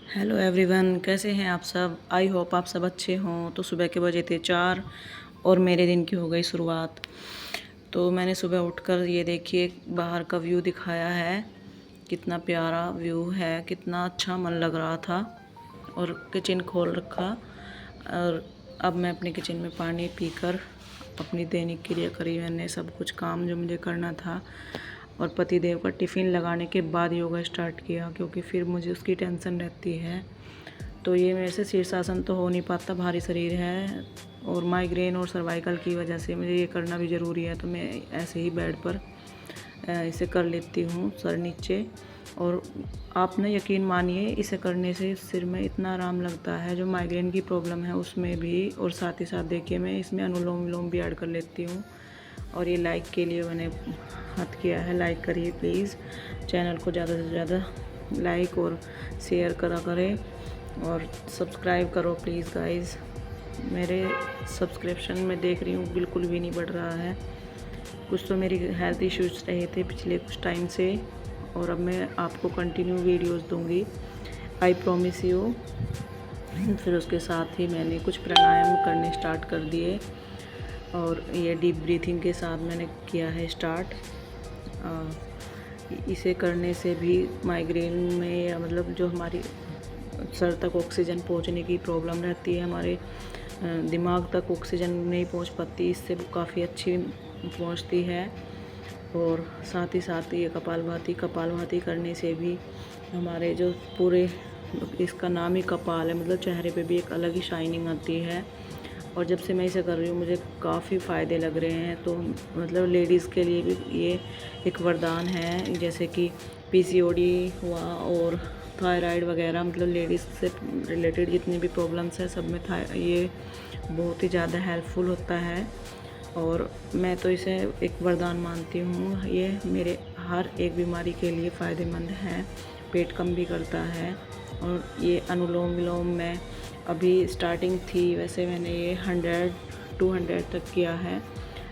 Hello everyone, कैसे हैं आप सब। आई होप आप सब अच्छे हों। तो सुबह के बजे थे 4 और मेरे दिन की हो गई शुरुआत। तो मैंने सुबह उठकर ये देखिए बाहर का व्यू दिखाया है। कितना प्यारा व्यू है, कितना अच्छा मन लग रहा था। और किचन खोल रखा और अब मैं अपने किचन में पानी पीकर अपनी दैनिक क्रिया करी। मैंने सब कुछ काम जो मुझे करना था और पति देव का टिफ़िन लगाने के बाद योगा स्टार्ट किया, क्योंकि फिर मुझे उसकी टेंशन रहती है। तो ये मेरे से शीर्षासन तो हो नहीं पाता, भारी शरीर है और माइग्रेन और सर्वाइकल की वजह से मुझे ये करना भी ज़रूरी है। तो मैं ऐसे ही बेड पर इसे कर लेती हूँ सर नीचे। और आप ना यकीन मानिए, इसे करने से सिर में इतना आराम लगता है, जो माइग्रेन की प्रॉब्लम है उसमें भी। और साथ ही साथ देखिए मैं इसमें अनुलोम विलोम भी ऐड कर लेती हूँ। और ये लाइक के लिए मैंने हाथ किया है, लाइक करिए प्लीज़। चैनल को ज़्यादा से ज़्यादा लाइक और शेयर करा करें और सब्सक्राइब करो प्लीज़ गाइज़। मेरे सब्सक्रिप्शन में देख रही हूँ बिल्कुल भी नहीं बढ़ रहा है। कुछ तो मेरी हेल्थ इश्यूज़ रहे थे पिछले कुछ टाइम से, और अब मैं आपको कंटिन्यू वीडियोस दूंगी, आई प्रॉमिस यू। फिर उसके साथ ही मैंने कुछ प्राणायाम करने स्टार्ट कर दिए और ये डीप ब्रीथिंग के साथ मैंने किया है स्टार्ट। इसे करने से भी माइग्रेन में, या मतलब जो हमारी सर तक ऑक्सीजन पहुंचने की प्रॉब्लम रहती है, हमारे दिमाग तक ऑक्सीजन नहीं पहुंच पाती, इससे काफ़ी अच्छी पहुंचती है। और साथ ही साथ ये कपालभाति करने से भी हमारे जो पूरे, इसका नाम ही कपाल है, मतलब चेहरे पे भी एक अलग ही शाइनिंग आती है। और जब से मैं इसे कर रही हूँ मुझे काफ़ी फ़ायदे लग रहे हैं। तो मतलब लेडीज़ के लिए भी ये एक वरदान है, जैसे कि पीसीओडी हुआ और थायराइड वगैरह, मतलब लेडीज़ से रिलेटेड जितनी भी प्रॉब्लम्स हैं सब में ये बहुत ही ज़्यादा हेल्पफुल होता है। और मैं तो इसे एक वरदान मानती हूँ। ये मेरे हर एक बीमारी के लिए फ़ायदेमंद है, पेट कम भी करता है। और ये अनुलोम विलोम में अभी स्टार्टिंग थी, वैसे मैंने ये 100-200 तक किया है,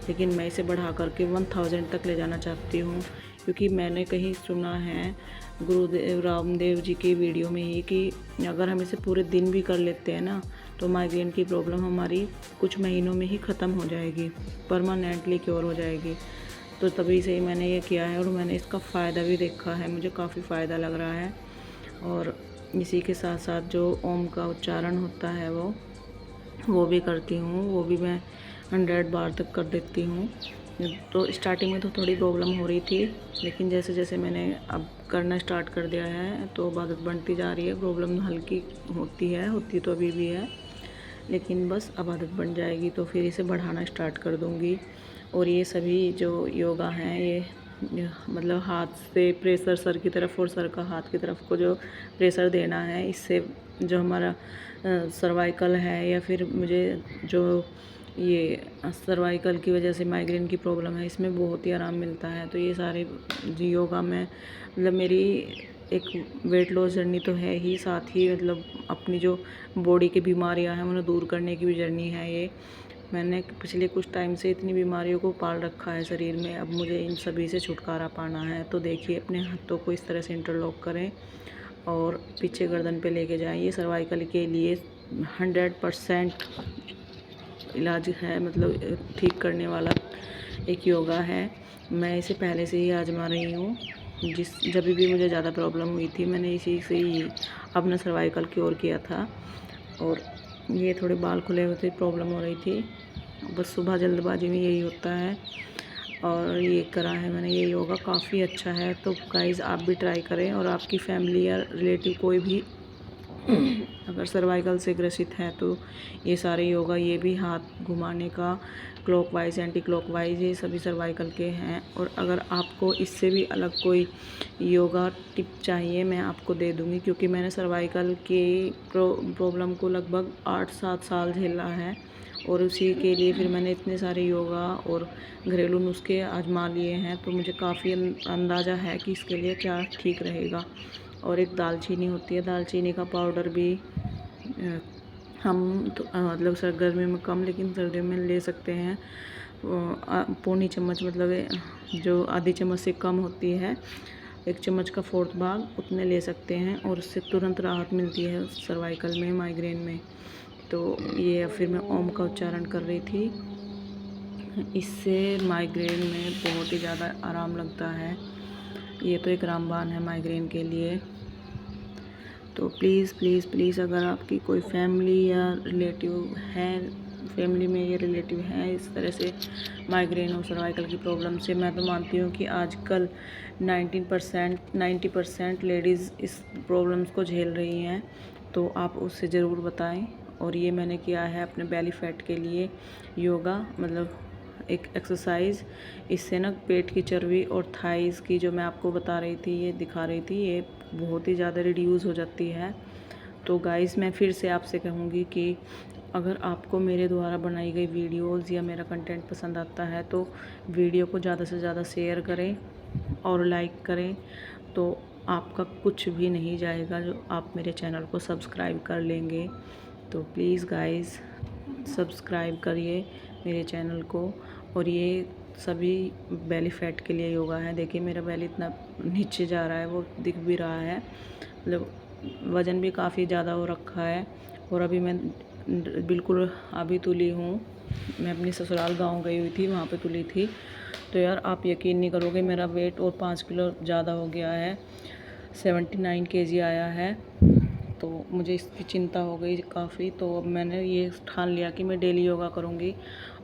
लेकिन मैं इसे बढ़ा करके 1000 तक ले जाना चाहती हूँ। क्योंकि मैंने कहीं सुना है गुरुदेव रामदेव जी की वीडियो में ही कि अगर हम इसे पूरे दिन भी कर लेते हैं ना, तो माइग्रेन की प्रॉब्लम हमारी कुछ महीनों में ही ख़त्म हो जाएगी, परमानेंटली क्योर हो जाएगी। तो तभी से ही मैंने ये किया है और मैंने इसका फ़ायदा भी देखा है, मुझे काफ़ी फ़ायदा लग रहा है। और इसी के साथ साथ जो ओम का उच्चारण होता है वो भी करती हूँ, वो भी मैं 100 बार तक कर देती हूँ। तो स्टार्टिंग में तो थोड़ी प्रॉब्लम हो रही थी, लेकिन जैसे जैसे मैंने अब करना स्टार्ट कर दिया है तो आदत बनती जा रही है। प्रॉब्लम हल्की होती तो अभी भी है, लेकिन बस अब आदत बन जाएगी तो फिर इसे बढ़ाना स्टार्ट कर दूँगी। और ये सभी जो योगा हैं, ये मतलब हाथ से प्रेशर सर की तरफ और सर का हाथ की तरफ को जो प्रेशर देना है, इससे जो हमारा सर्वाइकल है, या फिर मुझे जो ये सर्वाइकल की वजह से माइग्रेन की प्रॉब्लम है, इसमें बहुत ही आराम मिलता है। तो ये सारे योगा में मतलब मेरी एक वेट लॉस जर्नी तो है ही, साथ ही मतलब अपनी जो बॉडी की बीमारियां हैं उन्हें दूर करने की भी जर्नी है ये। मैंने पिछले कुछ टाइम से इतनी बीमारियों को पाल रखा है शरीर में, अब मुझे इन सभी से छुटकारा पाना है। तो देखिए अपने हाथों को इस तरह से इंटरलॉक करें और पीछे गर्दन पे लेके जाएं। ये सर्वाइकल के लिए 100% इलाज है, मतलब ठीक करने वाला एक योगा है। मैं इसे पहले से ही आजमा रही हूँ। जब भी मुझे ज़्यादा प्रॉब्लम हुई थी मैंने इसी से ही अपना सर्वाइकल क्योर किया था। और ये थोड़े बाल खुले हुए थे, प्रॉब्लम हो रही थी, बस सुबह जल्दबाजी में यही होता है। और ये करा है मैंने ये योगा, काफ़ी अच्छा है। तो गाइज़ आप भी ट्राई करें, और आपकी फैमिली या रिलेटिव कोई भी अगर सर्वाइकल से ग्रसित है तो ये सारे योगा, ये भी हाथ घुमाने का, क्लॉकवाइज एंटी क्लॉकवाइज, ये सभी सर्वाइकल के हैं। और अगर आपको इससे भी अलग कोई योगा टिप चाहिए मैं आपको दे दूँगी, क्योंकि मैंने सर्वाइकल की प्रॉब्लम को लगभग 8-7 साल झेला है। और उसी के लिए फिर मैंने इतने सारे योगा और घरेलू नुस्खे आजमा लिए हैं, तो मुझे काफ़ी अंदाज़ा है कि इसके लिए क्या ठीक रहेगा। और एक दालचीनी होती है, दालचीनी का पाउडर भी हम तो मतलब सर गर्मी में कम, लेकिन सर्दियों में ले सकते हैं। पौनी चम्मच, मतलब जो आधी चम्मच से कम होती है, 1 चम्मच का 4th भाग उतने ले सकते हैं और उससे तुरंत राहत मिलती है सर्वाइकल में, माइग्रेन में। तो ये फिर मैं ओम का उच्चारण कर रही थी, इससे माइग्रेन में बहुत ही ज़्यादा आराम लगता है। ये तो एक रामबाण है माइग्रेन के लिए। तो प्लीज़ प्लीज़ प्लीज़ अगर आपकी कोई फैमिली या रिलेटिव है, फैमिली में या रिलेटिव हैं इस तरह से माइग्रेन और सर्वाइकल की प्रॉब्लम से, मैं तो मानती हूँ कि आजकल 90% लेडीज़ इस प्रॉब्लम्स को झेल रही हैं, तो आप उससे ज़रूर बताएं। और ये मैंने किया है अपने बेली फैट के लिए योगा, मतलब एक एक्सरसाइज। इससे ना पेट की चर्बी और थाइज़ की जो मैं आपको बता रही थी, ये दिखा रही थी, ये बहुत ही ज़्यादा रिड्यूस हो जाती है। तो गाइस मैं फिर से आपसे कहूँगी कि अगर आपको मेरे द्वारा बनाई गई वीडियोज़ या मेरा कंटेंट पसंद आता है तो वीडियो को ज़्यादा से ज़्यादा शेयर करें और लाइक करें। तो आपका कुछ भी नहीं जाएगा, जो आप मेरे चैनल को सब्सक्राइब कर लेंगे। तो प्लीज़ गाइस सब्सक्राइब करिए मेरे चैनल को। और ये सभी बेली फैट के लिए योगा है। देखिए मेरा बेली इतना नीचे जा रहा है, वो दिख भी रहा है, मतलब वज़न भी काफ़ी ज़्यादा हो रखा है। और अभी मैं बिल्कुल अभी तुली हूँ, मैं अपनी ससुराल गांव गई हुई थी, वहाँ पे तुली थी। तो यार आप यकीन नहीं करोगे, मेरा वेट और 5 किलो ज़्यादा हो गया है, 79 kg आया है। तो मुझे इसकी चिंता हो गई काफ़ी। तो अब मैंने ये ठान लिया कि मैं डेली योगा करूँगी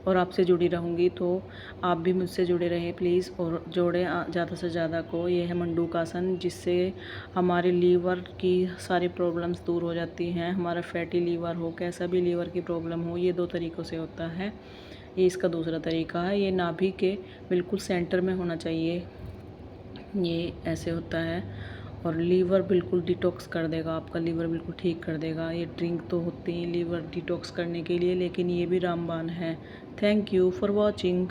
और आपसे जुड़ी रहूँगी। तो आप भी मुझसे जुड़े रहें प्लीज़, और जोड़ें ज़्यादा से ज़्यादा को। ये है मंडूकासन, जिससे हमारे लीवर की सारी प्रॉब्लम्स दूर हो जाती हैं। हमारा फैटी लीवर हो, कैसा भी लीवर की प्रॉब्लम हो, ये 2 तरीक़ों से होता है। ये इसका दूसरा तरीका है, ये नाभि के बिल्कुल सेंटर में होना चाहिए, ये ऐसे होता है। और लीवर बिल्कुल डिटॉक्स कर देगा, आपका लीवर बिल्कुल ठीक कर देगा। ये ड्रिंक तो होती है लीवर डिटॉक्स करने के लिए, लेकिन ये भी रामबाण है। Thank you for watching.